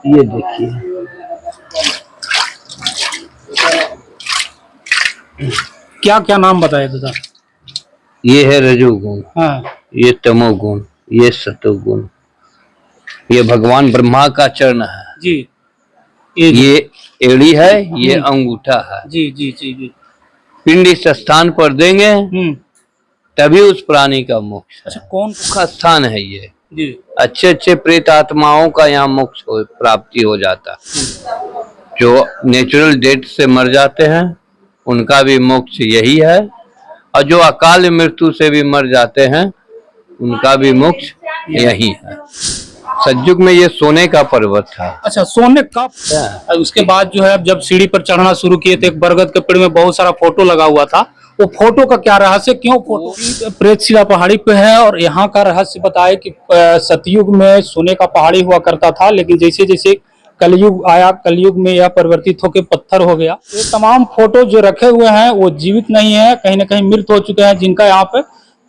ये देखिए, क्या क्या नाम बताए दादा? ये है रजोगुण, हाँ ये तमोगुण, ये सतोगुण। ये भगवान ब्रह्मा का चरण है जी। ये एड़ी है, ये अंगूठा है। जी जी जी जी। पिंड इस स्थान पर देंगे तभी उस प्राणी का मोक्ष है। अच्छा, कौन का स्थान है ये जी? अच्छे अच्छे प्रेत आत्माओं का यहाँ मोक्ष प्राप्ति हो जाता। जो नेचुरल डेथ से मर जाते हैं उनका भी मोक्ष यही है, और जो अकाल मृत्यु से भी मर जाते हैं उनका भी मोक्ष यही है। सतयुग में ये सोने का पर्वत था। अच्छा, सोने का। उसके बाद जो है जब सीढ़ी पर चढ़ना शुरू किए थे, एक बरगद के पेड़ में बहुत सारा फोटो लगा हुआ था। वो फोटो का क्या रहस्य, क्यों फोटो? प्रेतशिला पहाड़ी पे है, और यहाँ का रहस्य बताए कि सतयुग में सोने का पहाड़ी हुआ करता था, लेकिन जैसे जैसे कलयुग आया, कलयुग में यह परिवर्तित होकर पत्थर हो गया। ये तमाम फोटो जो रखे हुए हैं वो जीवित नहीं है, कहीं ना कहीं मृत हो चुके हैं, जिनका यहाँ पे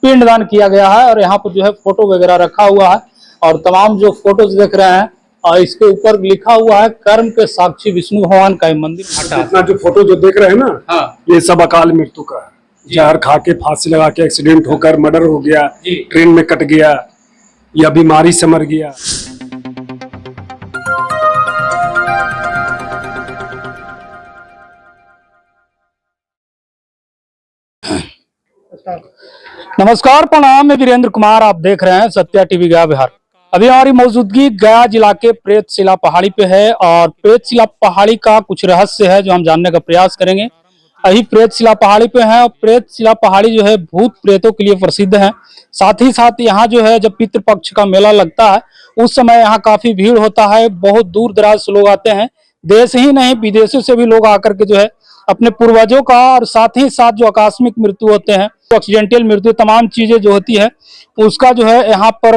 पिंडदान किया गया है। और यहाँ पर जो है फोटो वगैरह रखा हुआ है, और तमाम जो फोटोज देख रहे हैं, और इसके ऊपर लिखा हुआ है कर्म के साक्षी विष्णु भगवान का मंदिर। इतना जो फोटो जो देख रहे हैं ना, हाँ, ये सब अकाल मृत्यु का है। जहर खा के, फांसी लगा के, एक्सीडेंट होकर मर्डर हो गया, ट्रेन में कट गया, या बीमारी से मर गया। नमस्कार, प्रणाम। मैं वीरेंद्र कुमार, आप देख रहे हैं सत्या टीवी गया बिहार। अभी हमारी मौजूदगी गया जिला के प्रेतशिला पहाड़ी पे है, और प्रेतशिला पहाड़ी का कुछ रहस्य है जो हम जानने का प्रयास करेंगे। अभी प्रेतशिला पहाड़ी पे है, और प्रेतशिला पहाड़ी जो है भूत प्रेतों के लिए प्रसिद्ध है। साथ ही साथ यहाँ जो है जब पितृपक्ष का मेला लगता है उस समय यहाँ काफी भीड़ होता है, बहुत दूर दराज से लोग आते हैं। देश ही नहीं, विदेशों से भी लोग आकर के जो है अपने पूर्वजों का, और साथ ही साथ जो आकस्मिक मृत्यु होते हैं, एक्सीडेंटल मृत्यु, तमाम चीजें जो होती है उसका जो है यहाँ पर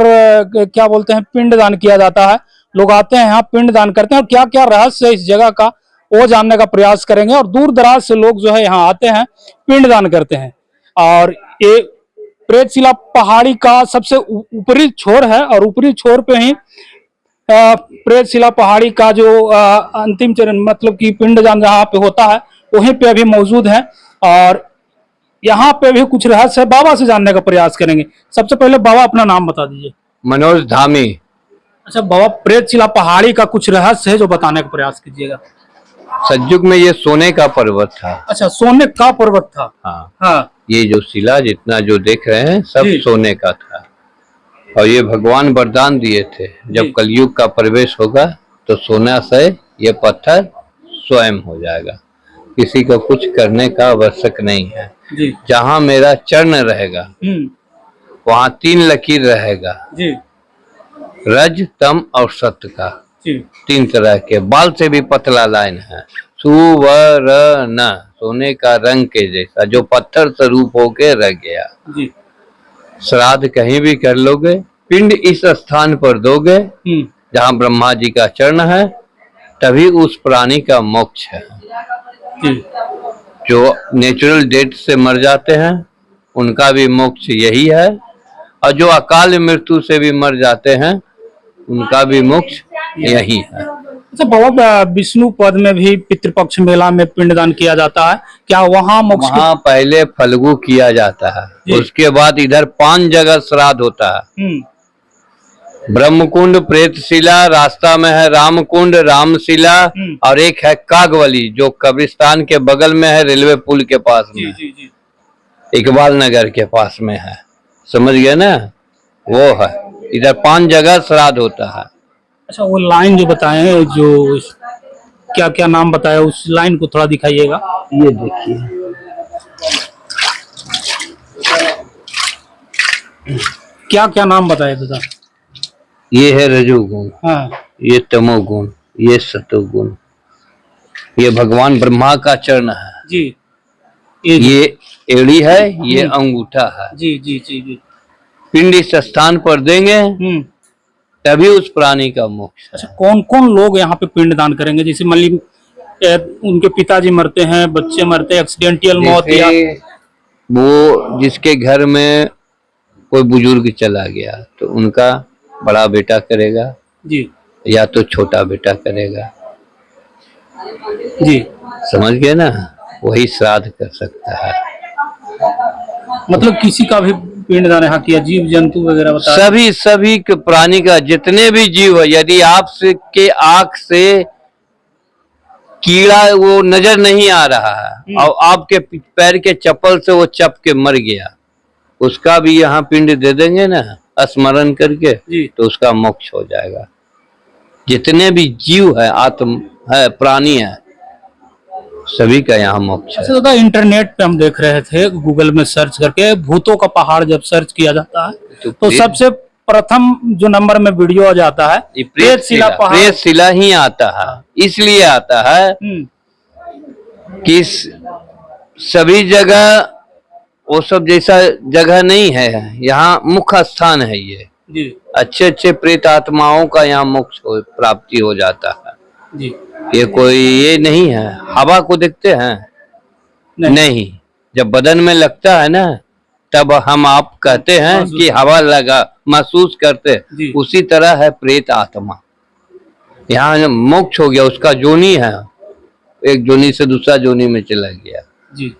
क्या बोलते हैं, पिंडदान किया जाता है। लोग आते हैं यहाँ पिंडदान करते हैं, और क्या क्या रहस्य है इस जगह का वो जानने का प्रयास करेंगे। और दूर दराज से लोग जो है यहाँ आते हैं, पिंडदान करते हैं। और ये प्रेतशिला पहाड़ी का सबसे ऊपरी छोर है, और ऊपरी छोर पे ही प्रेतशिला पहाड़ी का जो अंतिम चरण, मतलब कि पिंडदान जहाँ पे होता है वहीं पे अभी मौजूद है। और यहाँ पे भी कुछ रहस्य है, बाबा से जानने का प्रयास करेंगे। सबसे पहले बाबा अपना नाम बता दीजिए। मनोज धामी। अच्छा बाबा, प्रेतशिला पहाड़ी का कुछ रहस्य है जो बताने का प्रयास कीजिएगा। सतयुग में ये सोने का पर्वत था। अच्छा, सोने का पर्वत था। हाँ हाँ, ये जो शिला जितना जो देख रहे हैं सब सोने का था, और ये भगवान वरदान दिए थे जब कलयुग का प्रवेश होगा तो सोना से ये पत्थर स्वयं हो जाएगा, किसी को कुछ करने का आवश्यक नहीं है। जहाँ मेरा चरण रहेगा वहाँ 3 लकीर रहेगा, रज, तम और सत्य का। 3 तरह के बाल से भी पतला लाइन है। सुवर्ण, सोने का रंग के जैसा, जो पत्थर स्वरूप होके रह गया। श्राद्ध कहीं भी कर लोगे, पिंड इस स्थान पर दोगे जहाँ ब्रह्मा जी का चरण है, तभी उस प्राणी का मोक्ष है। जो नेचुरल डेथ से मर जाते हैं उनका भी मोक्ष यही है, और जो अकाल मृत्यु से भी मर जाते हैं उनका भी मोक्ष यही है। अच्छा बाबा, विष्णु पद में भी पितृपक्ष मेला में पिंडदान किया जाता है, क्या वहाँ मोक्ष? वहाँ पहले फल्गु किया जाता है, उसके बाद इधर 5 जगह श्राद्ध होता है। ब्रह्मकुंड, प्रेतशिला, रास्ता में है रामकुंड, रामशिला, और एक है कागवली जो कब्रिस्तान के बगल में है, रेलवे पुल के पास में, इकबाल नगर के पास में है। समझ गए ना, वो है। इधर 5 जगह श्राद्ध होता है। अच्छा, वो लाइन जो बताए, जो क्या क्या नाम बताया, उस लाइन को थोड़ा दिखाइएगा। ये देखिए, क्या क्या नाम बताए दादा? ये है रजोगुण, हाँ, ये तमोगुण, ये सतोगुण। ये भगवान ब्रह्मा का चरण है जी। ये एड़ी है, ये अंगूठा है। जी जी जी जी। पिंड इस स्थान पर देंगे तभी उस प्राणी का मोक्ष है। अच्छा, कौन कौन लोग यहाँ पे पिंडदान करेंगे? जैसे मान लीजिए उनके पिताजी मरते हैं, बच्चे मरते हैं, एक्सीडेंटल मौत, या वो जिसके घर में कोई बुजुर्ग चला गया तो उनका बड़ा बेटा करेगा, या तो छोटा बेटा करेगा, जी। समझ गए ना, वही श्राद्ध कर सकता है। मतलब किसी का भी पिंडदान यहाँ किया, जीव जंतु वगैरह बता रहे हैं? सभी के प्राणी का, जितने भी जीव है, यदि आपके आंख से कीड़ा वो नजर नहीं आ रहा है और आपके पैर के चप्पल से वो चप के मर गया, उसका भी यहाँ पिंड दे देंगे ना स्मरण करके, तो उसका मोक्ष हो जाएगा। जितने भी जीव है, आत्म है, प्राणी है, सभी का यहाँ मोक्ष है। अच्छा दादा, इंटरनेट पे हम देख रहे थे, गूगल में सर्च करके भूतों का पहाड़ जब सर्च किया जाता है तो सबसे प्रथम जो नंबर में वीडियो आ जाता है प्रेतशिला पहाड़। प्रेतशिला ही आता है, इसलिए आता है कि सभी जगह वो सब जैसा जगह नहीं है, यहाँ मुख्य स्थान है ये जी। अच्छे अच्छे प्रेत आत्माओं का यहाँ मोक्ष प्राप्ति हो जाता है जी। ये कोई ये नहीं है, हवा को देखते हैं नहीं, जब बदन में लगता है ना तब हम आप कहते हैं कि हवा लगा, महसूस करते, उसी तरह है प्रेत आत्मा। यहाँ मोक्ष हो गया, उसका जोनी है, एक जोनी से दूसरा जोनी में चला गया जी।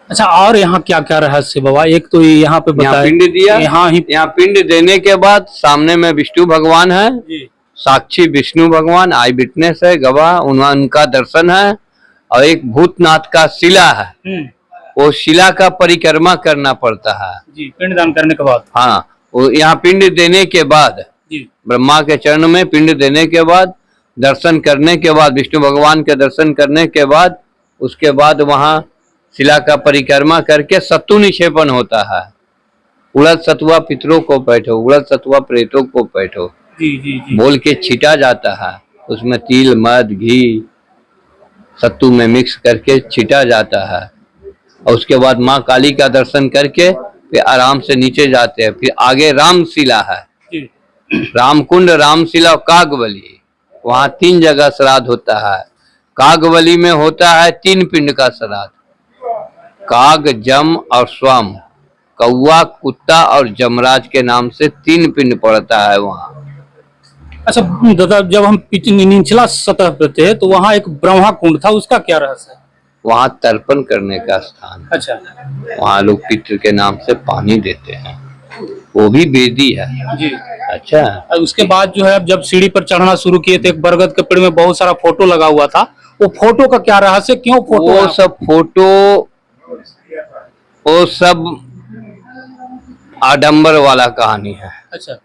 अच्छा, और यहाँ क्या क्या रहस्य बाबा? एक तो यहाँ पे बताया, पिंड दिया, यहाँ पिंड देने के बाद सामने में विष्णु भगवान है जी। साक्षी विष्णु भगवान आई विटनेस है, गवाह, उनका दर्शन है। और एक भूतनाथ का शिला है, वो शिला का परिक्रमा करना पड़ता है जी, पिंडदान करने के बाद। हाँ, वो यहाँ पिंड देने के बाद ब्रह्मा के चरण में पिंड देने के बाद, दर्शन करने के बाद, विष्णु भगवान के दर्शन करने के बाद, उसके बाद वहाँ शिला का परिक्रमा करके सत्तु निक्षेपण होता है। उड़द सतुआ पितरों को बैठो, उड़द सतुआ प्रेतों को बैठो जी, जी, जी। बोल के छीटा जाता है, उसमें तिल मध घी सत्तू में मिक्स करके छीटा जाता है। और उसके बाद माँ काली का दर्शन करके फिर आराम से नीचे जाते हैं। फिर आगे रामशिला है, रामकुंड, रामशिला और कागवली, वहाँ 3 जगह श्राद्ध होता है। कागवली में होता है 3 पिंड का श्राद्ध, काग, जम और स्वाम, कौआ, कुत्ता और जमराज के नाम से 3 पिंड पड़ता है वहाँ। अच्छा दादा, जब हम निचला सतह पे थे तो वहाँ एक ब्रह्मा कुंड था, उसका क्या रहस्य है? वहाँ तर्पण करने का स्थान। अच्छा, वहाँ लोग पितृ के नाम से पानी देते हैं, वो भी वेदी है जी। अच्छा, उसके बाद जो है, अब जब सीढ़ी पर चढ़ना शुरू किए थे, एक बरगद के पेड़ में बहुत सारा फोटो लगा हुआ था, वो फोटो का क्या रहस्य, क्यों फोटो? वो सब फोटो, वो सब आडंबर वाला कहानी है। अच्छा,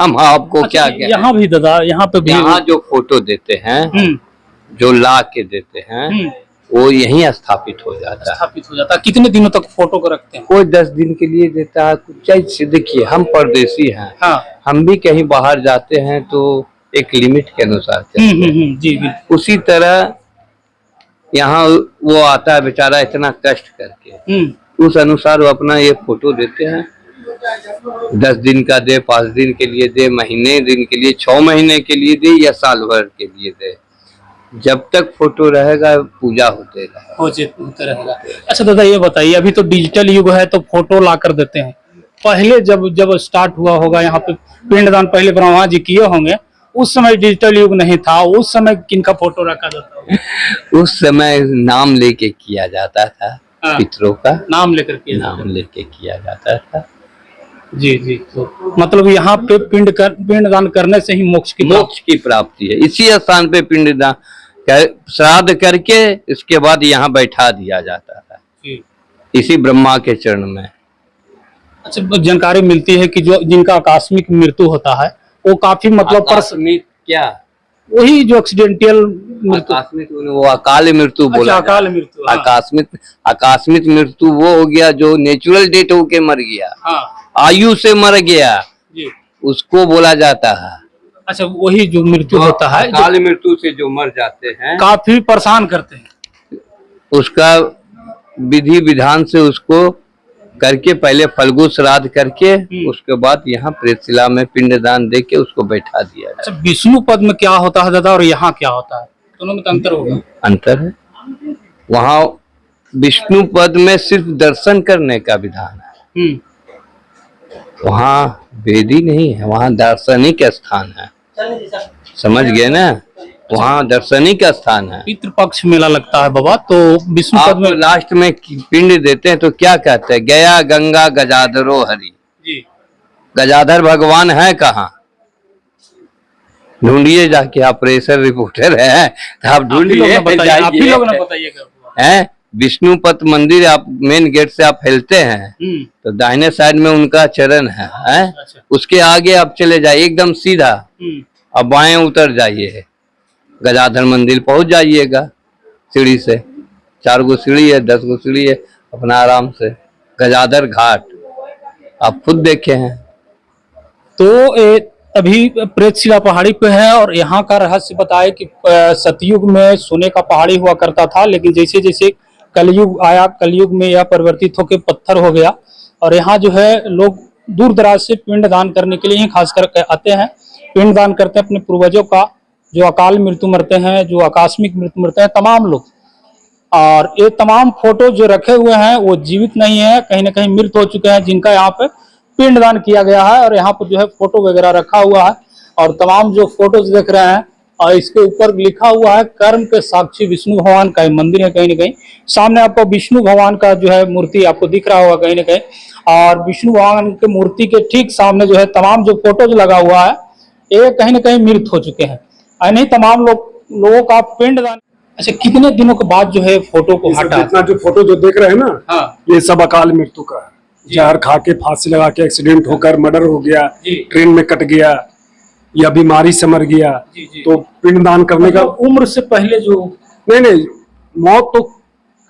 हम आपको अच्छा, क्या क्या यहाँ भी दादा, यहाँ पे भी यहाँ जो फोटो देते हैं, जो ला के देते हैं, वो यहीं स्थापित हो जाता है। स्थापित हो जाता है। कितने दिनों तक फोटो को रखते हैं? कोई 10 दिन के लिए देता है, कुछ। देखिए, हम परदेसी हैं, हाँ। हम भी कहीं बाहर जाते हैं तो एक लिमिट के अनुसार चलते हैं। जी, उसी तरह यहाँ वो आता है बेचारा इतना कष्ट करके, उस अनुसार वो अपना ये फोटो देते हैं। 10 दिन का दे, 5 दिन के लिए दे, महीने दिन के लिए, 6 महीने के लिए दे या साल भर के लिए दे, जब तक फोटो रहेगा पूजा होते रहेगा। अच्छा दादा, ये बताइए, अभी तो डिजिटल युग है तो फोटो ला कर देते हैं, पहले जब स्टार्ट हुआ होगा यहाँ पे पिंडदान, पहले ब्रह्मा जी किए होंगे, उस समय डिजिटल युग नहीं था, उस समय किनका फोटो रखा जाता था? उस समय नाम लेके किया जाता था, पितरों का नाम लेकर किया जाता था। जी जी, तो मतलब यहाँ पे पिंडदान करने से ही मोक्ष की प्राप्ति है। इसी स्थान पे पिंडदान श्राद्ध करके इसके बाद यहाँ बैठा दिया जाता है, इसी ब्रह्मा के चरण में। अच्छा, जानकारी मिलती है कि जो जिनका आकस्मिक मृत्यु होता है वो काफी मतलब क्या वही जो एक्सीडेंटल आकस्मिक, वो अकाल मृत्यु बोला। अकाल मृत्यु, आकस्मिक मृत्यु वो हो गया जो नेचुरल डेथ होके मर गया, आयु से मर गया, उसको बोला जाता है। अच्छा, वही जो मृत्यु होता है, अकाल मृत्यु से जो मर जाते हैं, काफी परेशान करते हैं, उसका विधि विधान से उसको करके पहले फल्गु श्राद्ध करके उसके बाद यहाँ प्रेतशिला में पिंडदान दे के उसको बैठा दिया। अच्छा, विष्णु पद में क्या होता है दादा और यहाँ क्या होता है? दोनों में तो अंतर होगा। अंतर है, वहाँ विष्णु पद में सिर्फ दर्शन करने का विधान है, वहाँ वेदी नहीं है, वहाँ दार्शनिक स्थान है। समझ गए ना, वहाँ दर्शनिक स्थान है। पितृपक्ष मेला लगता है बाबा, तो विष्णु पद आप में लास्ट में पिंड देते हैं तो क्या कहते हैं, गया गंगा गजाधरो हरि। जी गजाधर भगवान है कहाँ, ढूंढिए जाके, आप प्रेशर रिपोर्टर है, आप ढूंढिए आप ही लोग ना बताइएगा। हैं। विष्णुपत मंदिर आप मेन गेट से आप फैलते हैं तो दाहिने साइड में उनका चरण है, अच्छा। उसके आगे आप चले जाइए एकदम सीधा, अब बाएं उतर जाइए, गजाधर मंदिर पहुंच जाइएगा। सीढ़ी से 4 गो सीढ़ी है, 10 गो सीढ़ी है, अपना आराम से गजाधर घाट आप खुद देखे हैं। तो अभी प्रेतशिला पहाड़ी पे है और यहाँ का रहस्य बताए कि सतयुग में सोने का पहाड़ी हुआ करता था, लेकिन जैसे जैसे कलयुग आया, कलयुग में यह परिवर्तित होकर पत्थर हो गया। और यहाँ जो है लोग दूर दराज से पिंड दान करने के लिए ही खास कर आते हैं, पिंड दान करते हैं अपने पूर्वजों का, जो अकाल मृत्यु मरते हैं, जो आकस्मिक मृत्यु मरते हैं, तमाम लोग। और ये तमाम फोटो जो रखे हुए हैं वो जीवित नहीं है, कहीं ना कहीं मृत हो चुके हैं, जिनका यहाँ पे पिंडदान किया गया है। और यहाँ पर जो है फोटो वगैरह रखा हुआ है, और तमाम जो फोटोज देख रहे हैं, और इसके ऊपर लिखा हुआ है कर्म के साक्षी विष्णु भगवान का मंदिर है। कहीं ना कहीं सामने आपको विष्णु भगवान का जो है मूर्ति आपको दिख रहा होगा कहीं ना कहीं, और विष्णु भगवान के मूर्ति के ठीक सामने जो है तमाम जो फोटोज लगा हुआ है, ये कहीं ना कहीं मृत हो चुके हैं। नहीं तमाम लोगों का पिंडदान। अच्छा, कितने दिनों के बाद जो है फोटो को हटा? जितना जो फोटो जो देख रहे हैं ना, हाँ। ये सब अकाल मृत्यु का है। जहर खा के, फांसी लगा के, एक्सीडेंट होकर मर्डर हो गया, ट्रेन में कट गया, या बीमारी से मर गया, तो पिंडदान करने का उम्र से पहले जो नहीं, मौत तो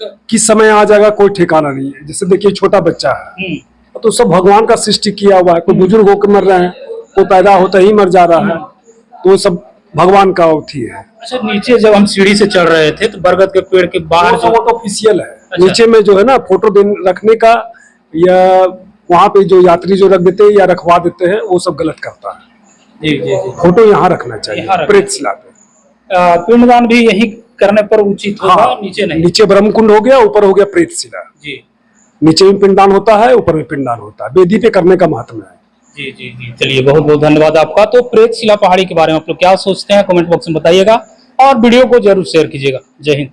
किस समय आ जाएगा कोई ठिकाना नहीं है। जैसे देखिए छोटा बच्चा है तो सब भगवान का सृष्टि किया हुआ है, कोई बुजुर्ग होकर मर रहे हैं, कोई पैदा होता ही मर जा रहा है, तो सब भगवान का अवधि है। अच्छा, नीचे जब हम सीढ़ी से चढ़ रहे थे तो बरगद के पेड़ के बाहर वो तो ऑफिशियल है। अच्छा। नीचे में जो है ना फोटो रखने का, या वहाँ पे जो यात्री जो रख देते हैं या रखवा देते हैं, वो सब गलत करता है। जी। फोटो यहाँ रखना चाहिए प्रेतशिला पे। पिंडदान भी यही करने पर उचित होगा। हाँ, नीचे नहीं। नीचे ब्रह्मकुंड हो गया, ऊपर हो गया प्रेतशिला। जी, नीचे में पिंडदान होता है, ऊपर में पिंडदान होता है, वेदी पे करने का महत्व है। जी। चलिए, बहुत बहुत धन्यवाद आपका। तो प्रेतशिला पहाड़ी के बारे में आप लोग क्या सोचते हैं, कमेंट बॉक्स में बताइएगा, और वीडियो को जरूर शेयर कीजिएगा। जय हिंद।